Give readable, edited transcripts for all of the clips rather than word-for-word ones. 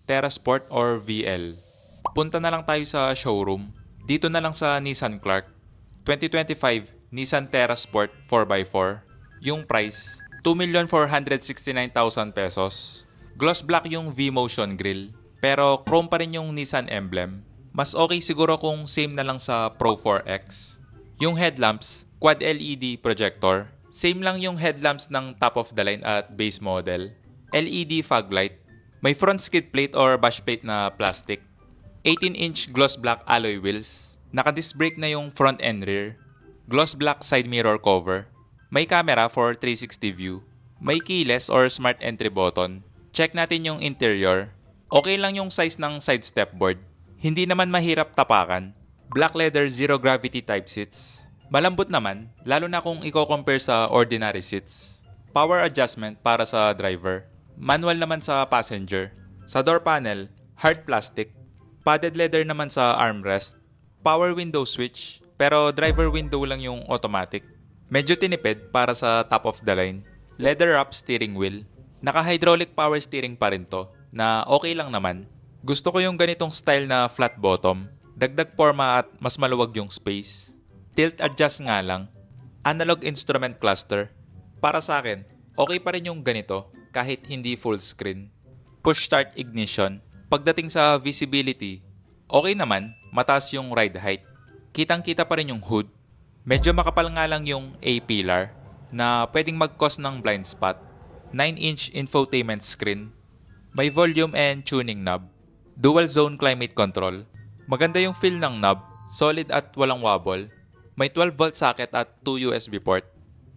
Terrasport or VL. Punta na lang tayo sa showroom. Dito na lang sa Nissan Clark. 2025 Nissan Terrasport 4x4. Yung price, 2,469,000 pesos. Gloss black yung V-Motion grill. Pero chrome pa rin yung Nissan emblem. Mas okay siguro kung same na lang sa Pro 4X. Yung headlamps, quad LED projector. Same lang yung headlamps ng top of the line at base model. LED fog light. May front skid plate or bash plate na plastic. 18-inch gloss black alloy wheels. Naka-disc brake na yung front and rear. Gloss black side mirror cover. May camera for 360 view. May keyless or smart entry button. Check natin yung interior. Okay lang yung size ng side stepboard. Hindi naman mahirap tapakan. Black leather zero gravity type seats. Malambot naman, lalo na kung i-compare sa ordinary seats. Power adjustment para sa driver. Manual naman sa passenger. Sa door panel, hard plastic. Padded leather naman sa armrest. Power window switch, pero driver window lang yung automatic. Medyo tinipid para sa top of the line. Leather wrap steering wheel. Naka-hydraulic power steering pa rin to, na okay lang naman. Gusto ko yung ganitong style na flat bottom. Dagdag forma at mas maluwag yung space. Tilt adjust nga lang. Analog instrument cluster. Para sa akin, okay pa rin yung ganito kahit hindi full screen. Push start ignition. Pagdating sa visibility, okay naman, mataas yung ride height. Kitang-kita pa rin yung hood. Medyo makapal nga lang yung A-pillar na pwedeng mag-cause ng blind spot. 9-inch infotainment screen. May volume and tuning knob. Dual zone climate control. Maganda yung feel ng knob, solid at walang wobble. May 12-volt socket at 2 USB port.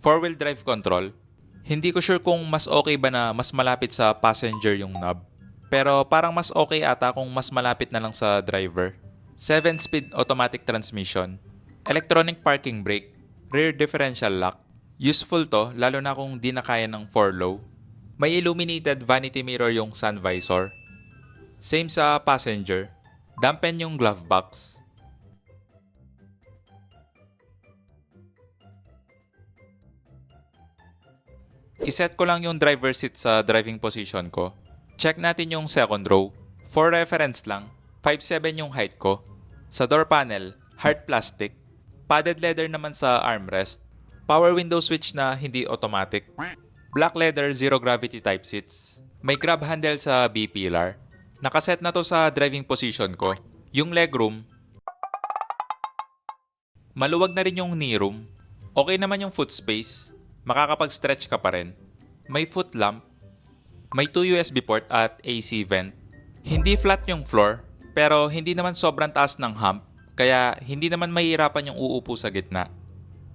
4-wheel drive control. Hindi ko sure kung mas okay ba na mas malapit sa passenger yung knob. Pero parang mas okay ata kung mas malapit na lang sa driver. 7-speed automatic transmission. Electronic parking brake. Rear differential lock. Useful to lalo na kung di na kaya ng 4-low. May illuminated vanity mirror yung sun visor. Same sa passenger. Dampen yung glove box. Iset ko lang yung driver seat sa driving position ko. Check natin yung second row. For reference lang, 5'7" yung height ko. Sa door panel, hard plastic. Padded leather naman sa armrest. Power window switch na hindi automatic. Black leather zero gravity type seats. May grab handle sa B-pillar. Nakaset na to sa driving position ko. Yung legroom, maluwag na rin yung knee room. Okay naman yung foot space. Makakapag-stretch ka pa rin. May foot lamp. May 2 USB port at AC vent. Hindi flat yung floor, pero hindi naman sobrang taas ng hump, kaya hindi naman mahihirapan yung uupo sa gitna.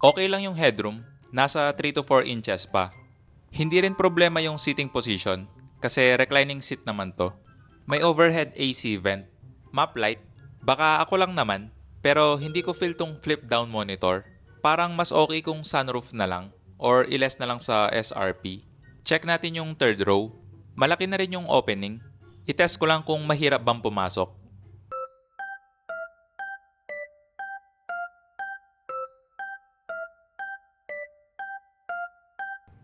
Okay lang yung headroom, nasa 3 to 4 inches pa. Hindi rin problema yung seating position, kasi reclining seat naman to. May overhead AC vent. Map light, baka ako lang naman, pero hindi ko feel tong flip down monitor. Parang mas okay kung sunroof na lang, or iles na lang sa SRP. Check natin yung third row. Malaki na rin yung opening. I-test ko lang kung mahirap bang pumasok.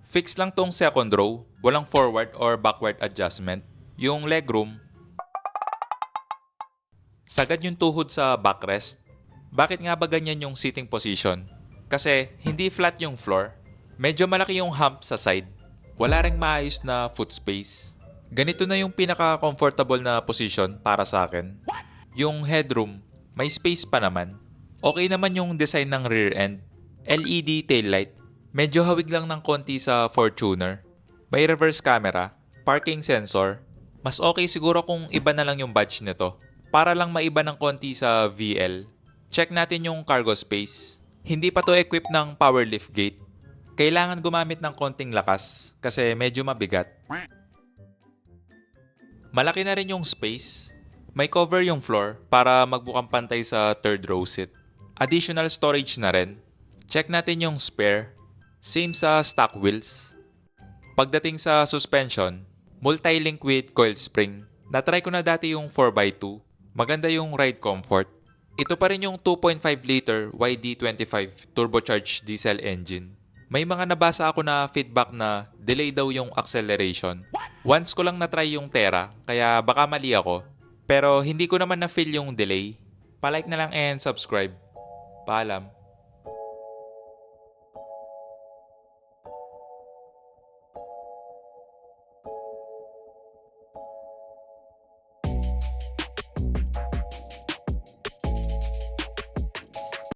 Fix lang tong second row. Walang forward or backward adjustment. Yung legroom, sagad yung tuhod sa backrest. Bakit nga ba ganyan yung seating position? Kasi hindi flat yung floor. Medyo malaki yung hump sa side. Wala ring maayos na foot space. Ganito na yung pinaka-comfortable na position para sa akin. Yung headroom, may space pa naman. Okay naman yung design ng rear end. LED taillight. Medyo hawig lang ng konti sa Fortuner. May reverse camera, parking sensor. Mas okay siguro kung iba na lang yung badge nito. Para lang maiba ng konti sa VL. Check natin yung cargo space. Hindi pa to equipped ng power lift gate. Kailangan gumamit ng konting lakas kasi medyo mabigat. Malaki na rin yung space. May cover yung floor para magbukang pantay sa third row seat. Additional storage na rin. Check natin yung spare. Same sa stock wheels. Pagdating sa suspension, multi-link with coil spring. Natry ko na dati yung 4x2. Maganda yung ride comfort. Ito pa rin yung 2.5 liter YD25 turbocharged diesel engine. May mga nabasa ako na feedback na delay daw yung acceleration. Once ko lang na-try yung Terra, kaya baka mali ako. Pero hindi ko naman na-feel yung delay. Pa-like na lang and subscribe. Paalam.